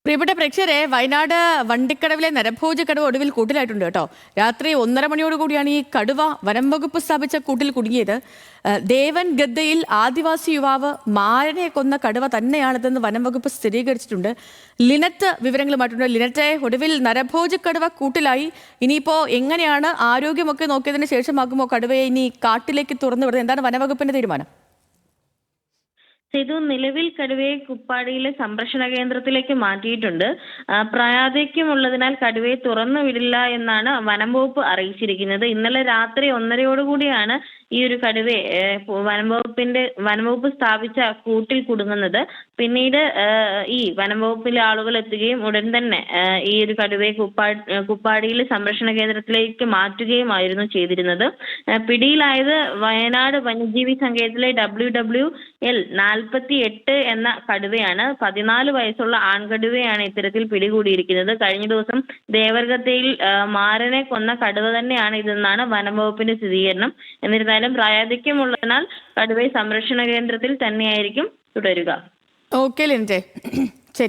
പ്രിയപ്പെട്ട പ്രേക്ഷകരെ, വയനാട് വണ്ടിക്കടവിലെ നരഭോജ കടുവ ഒടുവിൽ കൂട്ടിലായിട്ടുണ്ട് കേട്ടോ. രാത്രി 1:30 മണിയോടുകൂടിയാണ് ഈ കടുവ വനം വകുപ്പ് സ്ഥാപിച്ച കൂട്ടിൽ കുടുങ്ങിയത്. ദേവൻ ഗദ്ദയിൽ ആദിവാസി യുവാവ് മാരനെ കൊന്ന കടുവ തന്നെയാണിതെന്ന് വനം വകുപ്പ് സ്ഥിരീകരിച്ചിട്ടുണ്ട്. ലിനറ്റ് വിവരങ്ങളുമായിട്ടുണ്ട്. ലിനറ്റെ, ഒടുവിൽ നരഭോജ കടുവ കൂട്ടിലായി. ഇനിയിപ്പോ എങ്ങനെയാണ് ആരോഗ്യമൊക്കെ നോക്കിയതിന് ശേഷമാകുമോ കടുവയെ ഇനി കാട്ടിലേക്ക് തുറന്നു വിടുന്നത്? എന്താണ് വനവകുപ്പിന്റെ തീരുമാനം? സേതു, നിലവിൽ കടുവയെ കുപ്പാടിയിലെ സംരക്ഷണ കേന്ദ്രത്തിലേക്ക് മാറ്റിയിട്ടുണ്ട്. പ്രായാധിക്യമുള്ളതിനാൽ കടുവയെ തുറന്നു വിടില്ല എന്നാണ് വനം വകുപ്പ് അറിയിച്ചിരിക്കുന്നത്. ഇന്നലെ രാത്രി 1:30 ഈ ഒരു കടുവയെ വനംവകുപ്പ് സ്ഥാപിച്ച കൂട്ടിൽ കുടുങ്ങുന്നത്. പിന്നീട് ഈ വനംവകുപ്പിലെ ആളുകൾ എത്തുകയും ഉടൻ തന്നെ ഈ ഒരു കടുവയെ കുപ്പാടിയിലെ സംരക്ഷണ കേന്ദ്രത്തിലേക്ക് മാറ്റുകയുമായിരുന്നു ചെയ്തിരുന്നത്. പിടിയിലായത് വയനാട് വന്യജീവി സങ്കേതത്തിലെ WWL 48 എന്ന കടുവയാണ്. 14 വയസ്സുള്ള ആൺകടുവയാണ് ഇത്തരത്തിൽ പിടികൂടിയിരിക്കുന്നത്. കഴിഞ്ഞ ദിവസം ദേവർഗത്തയിൽ മാരനെ കൊന്ന കടുവ തന്നെയാണ് ഇതെന്നാണ് വനംവകുപ്പിന്റെ സ്ഥിരീകരണം. എന്നിരുന്നാലും പ്രായാധിക്യമുള്ളതിനാൽ കടുവയെ സംരക്ഷണ കേന്ദ്രത്തിൽ തന്നെയായിരിക്കും തുടരുക. ഓക്കെ ലിൻജെ.